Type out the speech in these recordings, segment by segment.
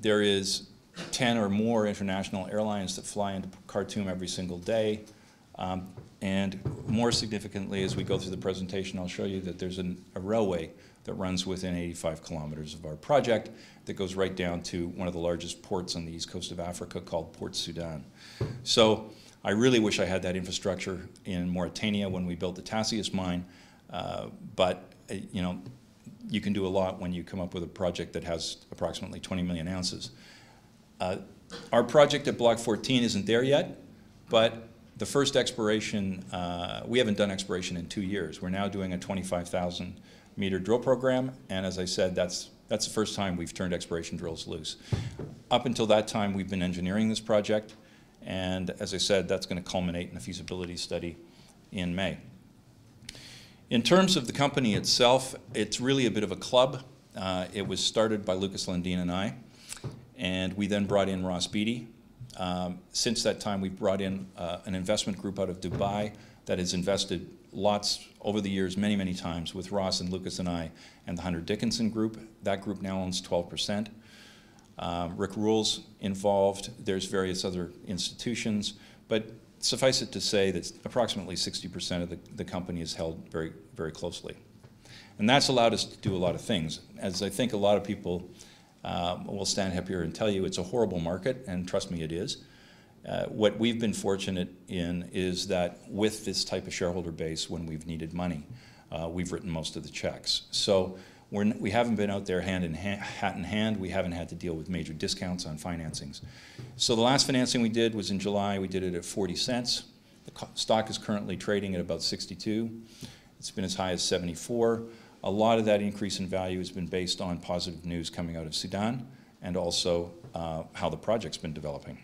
There is 10 or more international airlines that fly into Khartoum every single day. And more significantly, as we go through the presentation, I'll show you that there's a railway that runs within 85 kilometers of our project that goes right down to one of the largest ports on the east coast of Africa called Port Sudan. So I really wish I had that infrastructure in Mauritania when we built the Tassius mine, but you know, you can do a lot when you come up with a project that has approximately 20 million ounces. Our project at Block 14 isn't there yet, but the first exploration, we haven't done exploration in 2 years. We're now doing a 25,000 meter drill program, and as I said, that's the first time we've turned exploration drills loose. Up until that time, we've been engineering this project, and as I said, that's going to culminate in a feasibility study in May. In terms of the company itself, it's really a bit of a club. It was started by Lucas Lundin and I, and we then brought in Ross Beatty. Since that time, we've brought in an investment group out of Dubai that has invested lots over the years, many, many times with Ross and Lucas and I and the Hunter Dickinson group. That group now owns 12%. Rick Rule's involved. There's various other institutions, but suffice it to say that approximately 60% of the company is held very, very closely. And that's allowed us to do a lot of things. As I think a lot of people will stand up here and tell you it's a horrible market, and trust me, it is. What we've been fortunate in is that with this type of shareholder base, when we've needed money, we've written most of the checks. So we haven't been out there hat in hand. We haven't had to deal with major discounts on financings. So the last financing we did was in July. We did it at 40 cents. The stock is currently trading at about 62. It's been as high as 74. A lot of that increase in value has been based on positive news coming out of Sudan and also how the project's been developing.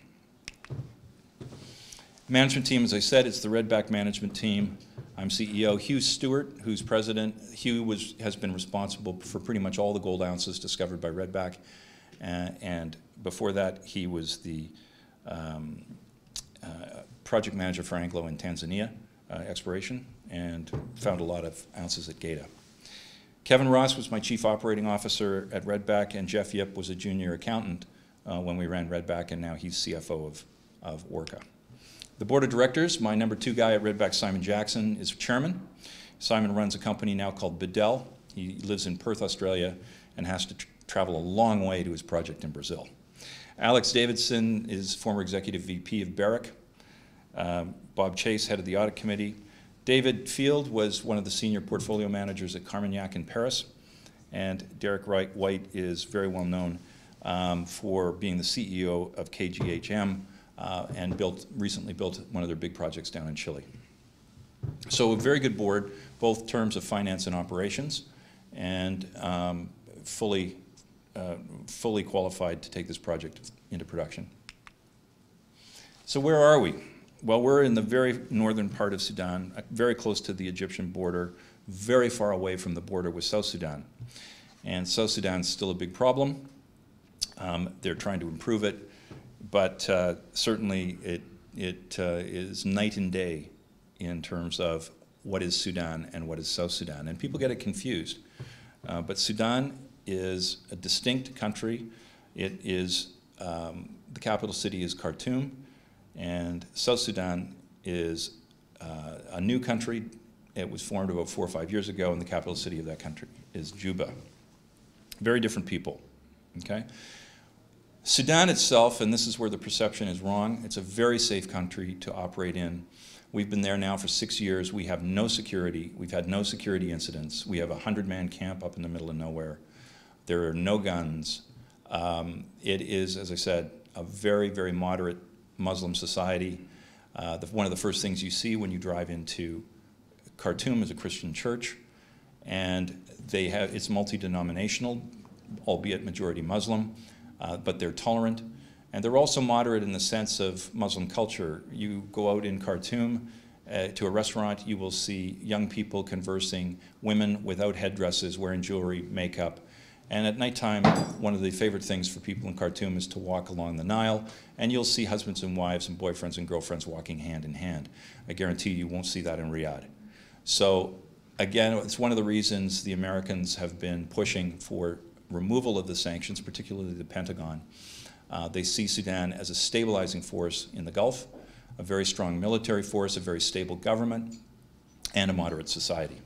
Management team, as I said, it's the Redback management team. I'm CEO. Hugh Stewart, who's president. Hugh has been responsible for pretty much all the gold ounces discovered by Redback. And before that, he was the project manager for Anglo in Tanzania, exploration, and found a lot of ounces at Gaeta. Kevin Ross was my chief operating officer at Redback, and Jeff Yip was a junior accountant when we ran Redback, and now he's CFO of Orca. The board of directors, my number 2 guy at Redback, Simon Jackson, is chairman. Simon runs a company now called Bedell. He lives in Perth, Australia, and has to travel a long way to his project in Brazil. Alex Davidson is former executive VP of Barrick. Bob Chase, head of the audit committee. David Field was one of the senior portfolio managers at Carmignac in Paris. And Derek White is very well known for being the CEO of KGHM, and recently built one of their big projects down in Chile. So a very good board, both terms of finance and operations, and fully qualified to take this project into production. So where are we? Well, we're in the very northern part of Sudan, very close to the Egyptian border, very far away from the border with South Sudan. And South Sudan is still a big problem. They're trying to improve it. But certainly it is night and day in terms of what is Sudan and what is South Sudan. And people get it confused. But Sudan is a distinct country. It is, the capital city is Khartoum, and South Sudan is a new country. It was formed about 4 or 5 years ago, and the capital city of that country is Juba. Very different people, okay? Sudan itself, and this is where the perception is wrong, it's a very safe country to operate in. We've been there now for 6 years. We have no security. We've had no security incidents. We have a 100-man camp up in the middle of nowhere. There are no guns. It is, as I said, a very, very moderate Muslim society. One of the first things you see when you drive into Khartoum is a Christian church, and it's multi-denominational, albeit majority Muslim. But they're tolerant, and they're also moderate in the sense of Muslim culture. You go out in Khartoum to a restaurant, you will see young people conversing, women without headdresses, wearing jewelry, makeup. And at nighttime, one of the favorite things for people in Khartoum is to walk along the Nile, and you'll see husbands and wives and boyfriends and girlfriends walking hand in hand. I guarantee you won't see that in Riyadh. So again, it's one of the reasons the Americans have been pushing for removal of the sanctions, particularly the Pentagon. They see Sudan as a stabilizing force in the Gulf, a very strong military force, a very stable government, and a moderate society.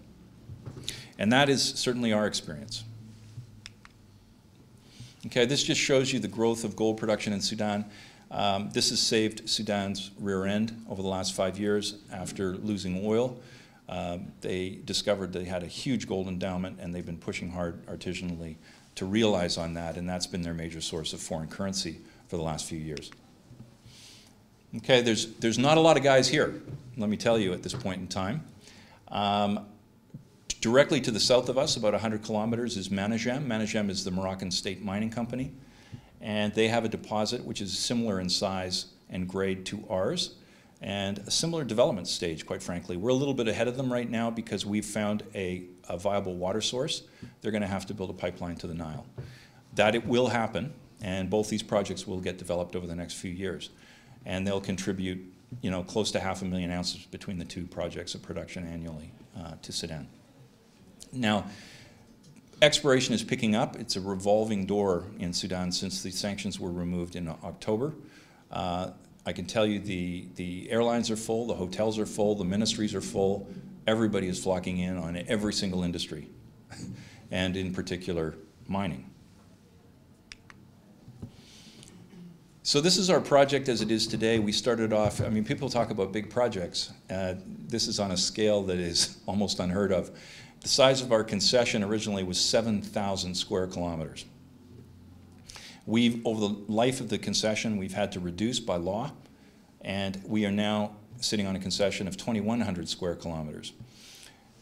And that is certainly our experience. Okay, this just shows you the growth of gold production in Sudan. This has saved Sudan's rear end over the last 5 years after losing oil. They discovered they had a huge gold endowment, and they've been pushing hard artisanally to realize on that, and that's been their major source of foreign currency for the last few years. Okay, there's not a lot of guys here, let me tell you, at this point in time. Directly to the south of us, about 100 kilometers, is Managem. Managem is the Moroccan state mining company, and they have a deposit which is similar in size and grade to ours, and a similar development stage, quite frankly. We're a little bit ahead of them right now because we've found a viable water source. They're going to have to build a pipeline to the Nile. That it will happen, and both these projects will get developed over the next few years, and they'll contribute, you know, close to 500,000 ounces between the two projects of production annually to Sudan. Now, exploration is picking up. It's a revolving door in Sudan since the sanctions were removed in October. I can tell you the airlines are full, the hotels are full, the ministries are full. Everybody is flocking in on every single industry, and in particular, mining. So this is our project as it is today. We started off, I mean, people talk about big projects. This is on a scale that is almost unheard of. The size of our concession originally was 7,000 square kilometers. Over the life of the concession, we've had to reduce by law, and we are now sitting on a concession of 2,100 square kilometers.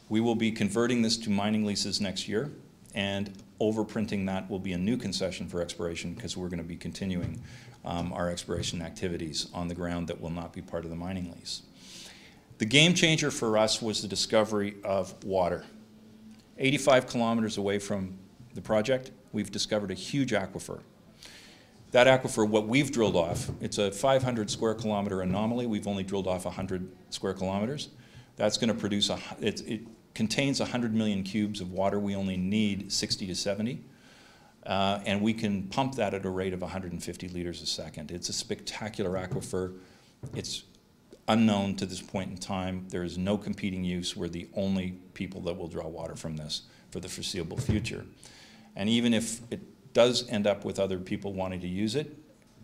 We will be converting this to mining leases next year, and overprinting that will be a new concession for exploration because we're going to be continuing our exploration activities on the ground that will not be part of the mining lease. The game changer for us was the discovery of water. 85 kilometers away from the project, we've discovered a huge aquifer. That aquifer, what we've drilled off, it's a 500 square kilometer anomaly. We've only drilled off 100 square kilometers. That's going to produce, it contains 100 million cubes of water. We only need 60 to 70. And we can pump that at a rate of 150 liters a second. It's a spectacular aquifer. It's unknown to this point in time. There is no competing use. We're the only people that will draw water from this for the foreseeable future. And even if it does end up with other people wanting to use it,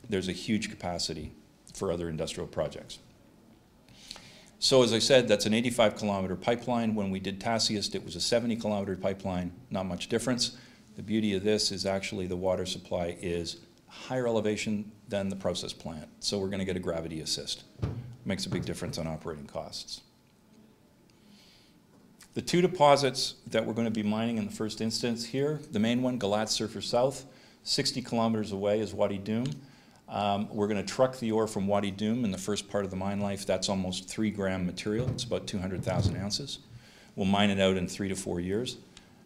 there's a huge capacity for other industrial projects. So as I said, that's an 85-kilometer pipeline. When we did Tasiast, it was a 70-kilometer pipeline, not much difference. The beauty of this is actually the water supply is higher elevation than the process plant, so we're going to get a gravity assist. Makes a big difference on operating costs. The two deposits that we're going to be mining in the first instance here, the main one, Galat Surfer South, 60 kilometers away is Wadi Dhoom. We're going to truck the ore from Wadi Dhoom in the first part of the mine life. That's almost 3-gram material. It's about 200,000 ounces. We'll mine it out in 3 to 4 years.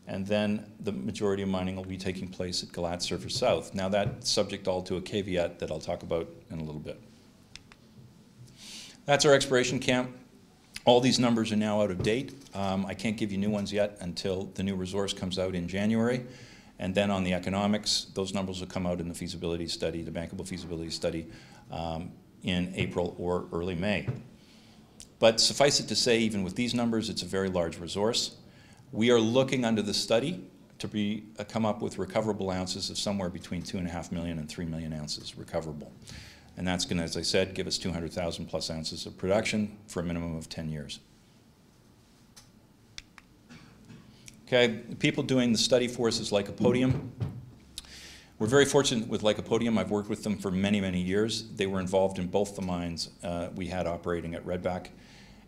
And then the majority of mining will be taking place at Galat Surfer South. Now that's subject all to a caveat that I'll talk about in a little bit. That's our exploration camp. All these numbers are now out of date. I can't give you new ones yet until the new resource comes out in January. And then on the economics, those numbers will come out in the feasibility study, the bankable feasibility study, in April or early May. But suffice it to say, even with these numbers, it's a very large resource. We are looking under the study to come up with recoverable ounces of somewhere between 2.5 million and 3 million ounces recoverable. And that's going to, as I said, give us 200,000 plus ounces of production for a minimum of 10 years. Okay, the people doing the study for us is Podium. We're very fortunate with Podium. I've worked with them for many, many years. They were involved in both the mines we had operating at Redback.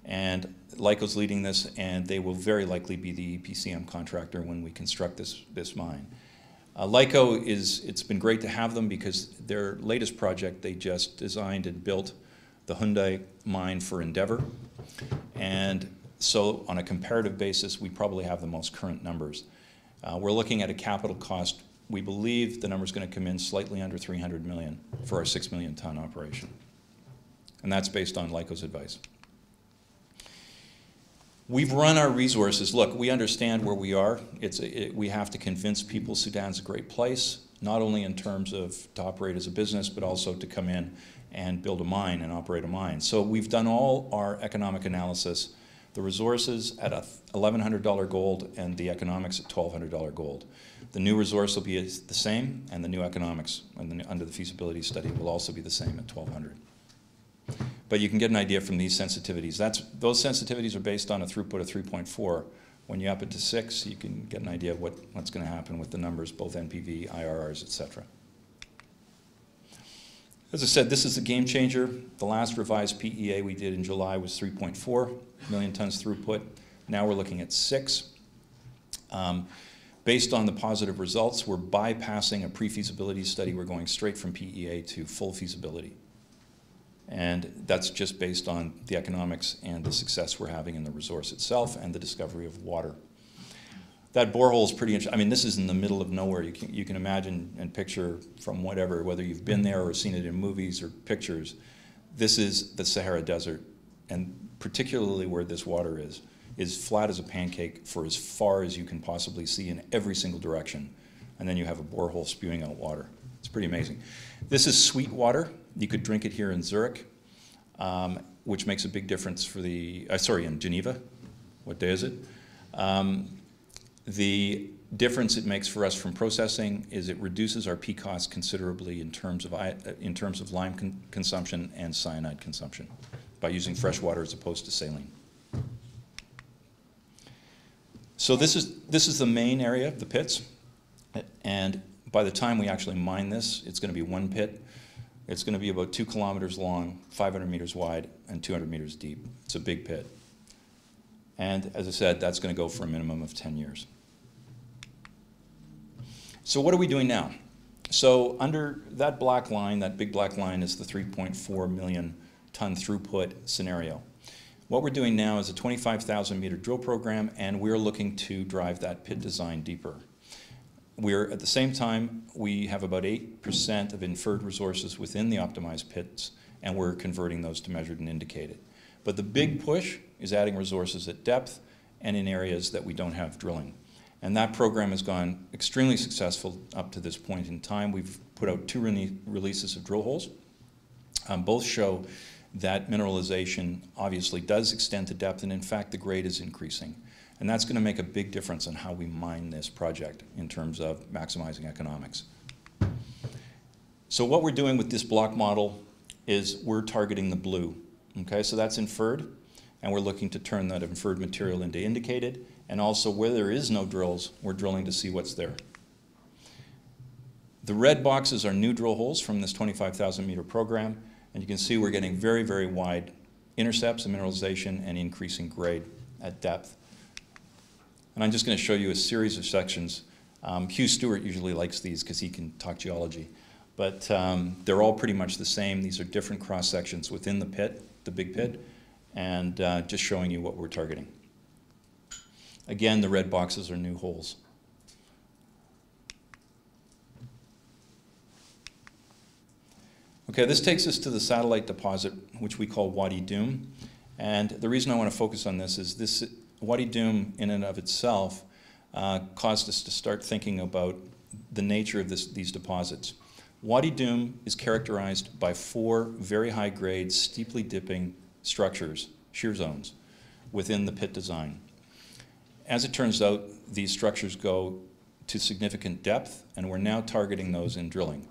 And Lyco's leading this, and they will very likely be the EPCM contractor when we construct this mine. Lyco it's been great to have them because their latest project, they just designed and built the Hyundai mine for Endeavour. And so on a comparative basis, we probably have the most current numbers. We're looking at a capital cost. We believe the number's going to come in slightly under 300 million for our 6 million ton operation. And that's based on Lyco's advice. We've run our resources. Look, we understand where we are. We have to convince people Sudan's a great place, not only in terms of to operate as a business, but also to come in and build a mine and operate a mine. So we've done all our economic analysis, the resources at $1,100 gold and the economics at $1,200 gold. The new resource will be the same, and the new economics under the feasibility study will also be the same at $1,200. But you can get an idea from these sensitivities. Those sensitivities are based on a throughput of 3.4. When you up it to 6, you can get an idea of what's going to happen with the numbers, both NPV, IRRs, etc. As I said, this is a game changer. The last revised PEA we did in July was 3.4 million tons throughput. Now we're looking at 6. Based on the positive results, we're bypassing a pre-feasibility study. We're going straight from PEA to full feasibility. And that's just based on the economics and the success we're having in the resource itself and the discovery of water. That borehole is pretty interesting. I mean, this is in the middle of nowhere. You can imagine and picture from whether you've been there or seen it in movies or pictures, this is the Sahara Desert, and particularly where this water is flat as a pancake for as far as you can possibly see in every single direction. And then you have a borehole spewing out water. It's pretty amazing. This is sweet water. You could drink it here in Zurich, which makes a big difference for in Geneva. What day is it? The difference it makes for us from processing is it reduces our P costs considerably in terms of lime consumption and cyanide consumption by using fresh water as opposed to saline. So this is the main area, the pits, and by the time we actually mine this, it's going to be one pit. It's going to be about 2 kilometers long, 500 meters wide, and 200 meters deep. It's a big pit. And as I said, that's going to go for a minimum of 10 years. So what are we doing now? So under that black line, that big black line is the 3.4 million ton throughput scenario. What we're doing now is a 25,000 meter drill program, and we're looking to drive that pit design deeper. At the same time, we have about 8% of inferred resources within the optimized pits, and we're converting those to measured and indicated. But the big push is adding resources at depth and in areas that we don't have drilling. And that program has gone extremely successful up to this point in time. We've put out 2 releases of drill holes. Both show that mineralization obviously does extend to depth, and in fact the grade is increasing. And that's going to make a big difference on how we mine this project in terms of maximizing economics. So what we're doing with this block model is we're targeting the blue. Okay, so that's inferred, and we're looking to turn that inferred material into indicated, and also where there is no drills, we're drilling to see what's there. The red boxes are new drill holes from this 25,000 meter program, and you can see we're getting very, very wide intercepts of mineralization and increasing grade at depth. And I'm just going to show you a series of sections. Hugh Stewart usually likes these because he can talk geology. But they're all pretty much the same. These are different cross sections within the pit, the big pit, and just showing you what we're targeting. Again, the red boxes are new holes. Okay, this takes us to the satellite deposit, which we call Wadi Dhoom. And the reason I want to focus on this is this Wadi Dhoom in and of itself caused us to start thinking about the nature of these deposits. Wadi Dhoom is characterized by 4 very high-grade, steeply dipping structures, shear zones, within the pit design. As it turns out, these structures go to significant depth, and we're now targeting those in drilling.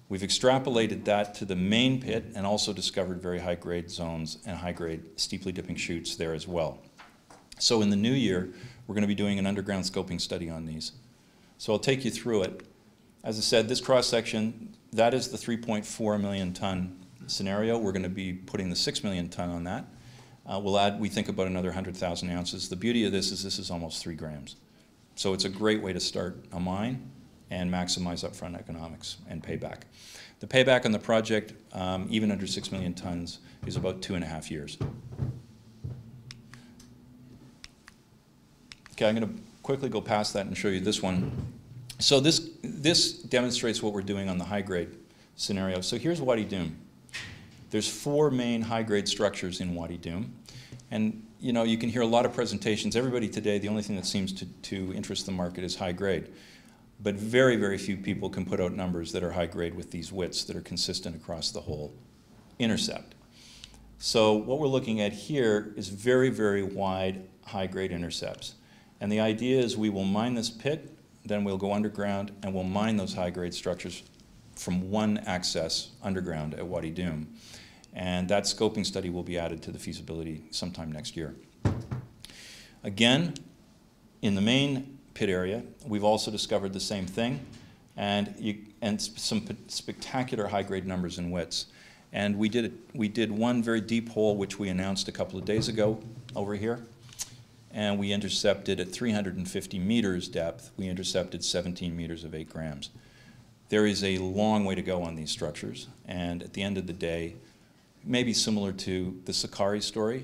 We've extrapolated that to the main pit and also discovered very high-grade zones and high-grade, steeply dipping chutes there as well. So in the new year, we're going to be doing an underground scoping study on these. So I'll take you through it. As I said, this cross-section, that is the 3.4 million ton scenario. We're going to be putting the 6 million ton on that. We'll add, we think, about another 100,000 ounces. The beauty of this is almost 3 grams. So it's a great way to start a mine and maximize upfront economics and payback. The payback on the project, even under 6 million tons, is about 2.5 years. Okay, I'm going to quickly go past that and show you this one. So this demonstrates what we're doing on the high-grade scenario. So here's Wadi Dhoom. There's 4 main high-grade structures in Wadi Dhoom, And you know, you can hear a lot of presentations. Everybody today, the only thing that seems to interest the market is high grade. But very, very few people can put out numbers that are high grade with these widths that are consistent across the whole intercept. So what we're looking at here is very, very wide high grade intercepts. And the idea is we will mine this pit, then we'll go underground and we'll mine those high grade structures from one access underground at Wadi Dhoom. And that scoping study will be added to the feasibility sometime next year. Again, in the main pit area, we've also discovered the same thing, and some spectacular high-grade numbers and widths. And we did one very deep hole, which we announced a couple of days ago over here, and we intercepted at 350 meters depth. We intercepted 17 meters of 8 grams. There is a long way to go on these structures, and at the end of the day, maybe similar to the Sakari story,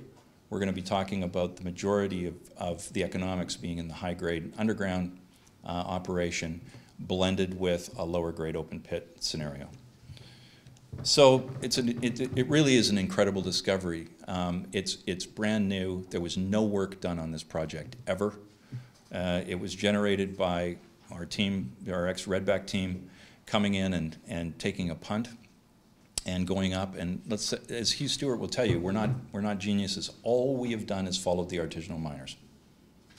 we're going to be talking about the majority of the economics being in the high-grade underground operation blended with a lower-grade open pit scenario. So it really is an incredible discovery. It's brand new. There was no work done on this project ever. It was generated by our team, our ex-Redback team, coming in and taking a punt and going up, and as Hugh Stewart will tell you, we're not geniuses. All we have done is followed the artisanal miners.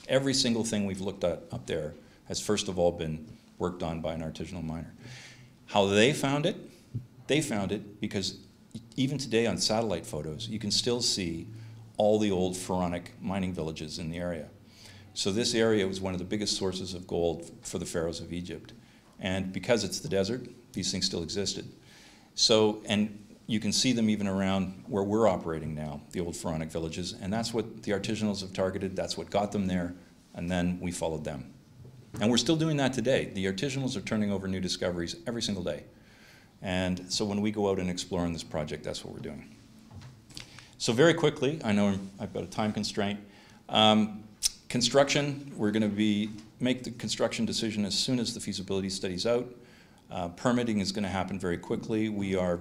Every single thing we've looked at up there has first of all been worked on by an artisanal miner. How they found it because even today on satellite photos, you can still see all the old pharaonic mining villages in the area. So this area was one of the biggest sources of gold for the pharaohs of Egypt. And because it's the desert, these things still existed. So, and you can see them even around where we're operating now, the old pharaonic villages, and that's what the artisanals have targeted, that's what got them there, and then we followed them. And we're still doing that today. The artisanals are turning over new discoveries every single day. And so when we go out and explore on this project, that's what we're doing. So very quickly, I know I've got a time constraint. Construction, we're going to make the construction decision as soon as the feasibility study's out. Permitting is going to happen very quickly. We are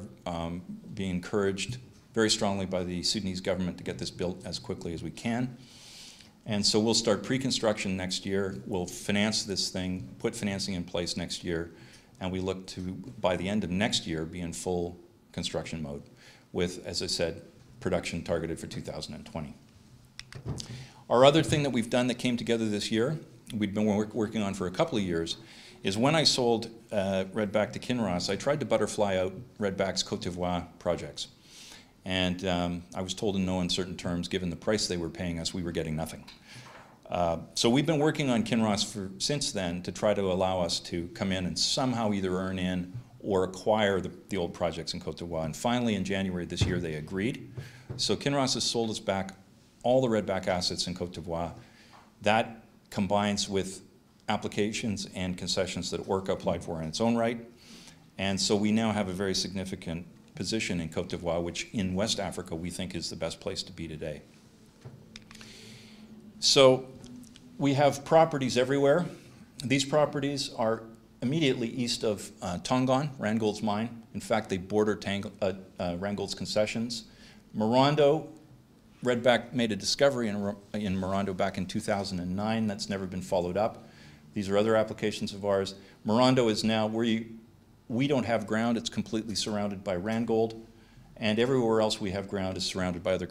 being encouraged very strongly by the Sudanese government to get this built as quickly as we can. And so we'll start pre-construction next year. We'll finance this thing, put financing in place next year, and we look to, by the end of next year, be in full construction mode with, as I said, production targeted for 2020. Our other thing that we've done that came together this year, we've been working on for a couple of years, is when I sold Redback to Kinross, I tried to butterfly out Redback's Côte d'Ivoire projects. And I was told in no uncertain terms, given the price they were paying us, we were getting nothing. So we've been working on Kinross since then to try to allow us to come in and somehow either earn in or acquire the old projects in Côte d'Ivoire. And finally, in January this year, they agreed. So Kinross has sold us back all the Redback assets in Côte d'Ivoire. That combines with applications and concessions that Orca applied for in its own right. And so we now have a very significant position in Côte d'Ivoire, which in West Africa we think is the best place to be today. So we have properties everywhere. These properties are immediately east of Tongon, Randgold's mine. In fact, they border Randgold's concessions. Mirando, Redback made a discovery in Mirando back in 2009. That's never been followed up. These are other applications of ours. Mirando is now where we don't have ground. It's completely surrounded by Randgold. And everywhere else we have ground is surrounded by other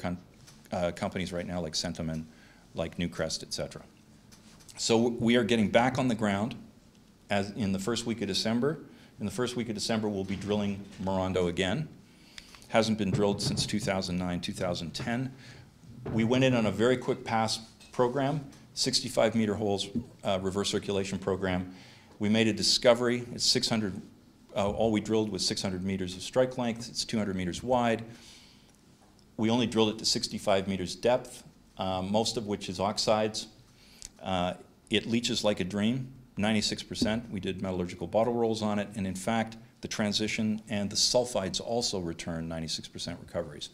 companies right now, like Centamin, like Newcrest, et cetera. So we are getting back on the ground as in the first week of December. In the first week of December, we'll be drilling Mirando again. Hasn't been drilled since 2009, 2010. We went in on a very quick pass program, 65-meter holes, reverse circulation program. We made a discovery. It's 600. All we drilled was 600 meters of strike length. It's 200 meters wide. We only drilled it to 65 meters depth, most of which is oxides. It leaches like a dream, 96%. We did metallurgical bottle rolls on it, and in fact, the transition and the sulfides also return 96% recoveries.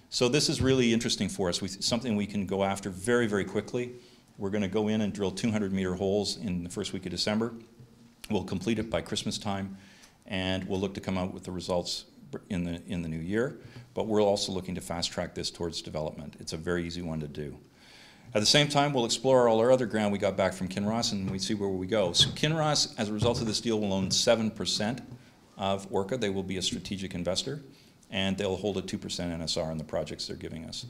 So this is really interesting for us, something we can go after very, very quickly. We're going to go in and drill 200-meter holes in the first week of December. We'll complete it by Christmas time, and we'll look to come out with the results in the new year, but we're also looking to fast track this towards development. It's a very easy one to do. At the same time, we'll explore all our other ground we got back from Kinross, and we see where we go. So Kinross, as a result of this deal, will own 7% of Orca. They will be a strategic investor, and they'll hold a 2% NSR on the projects they're giving us.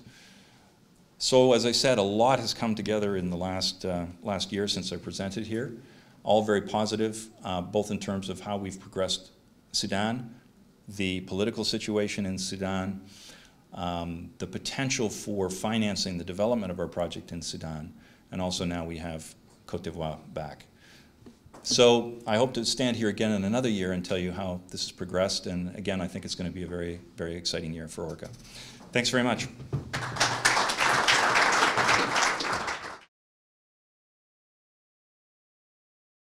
So as I said, a lot has come together in the last year since I presented here, all very positive, both in terms of how we've progressed Sudan, the political situation in Sudan, the potential for financing the development of our project in Sudan, and also now we have Côte d'Ivoire back. So I hope to stand here again in another year and tell you how this has progressed, and again, I think it's going to be a very, very exciting year for Orca. Thanks very much.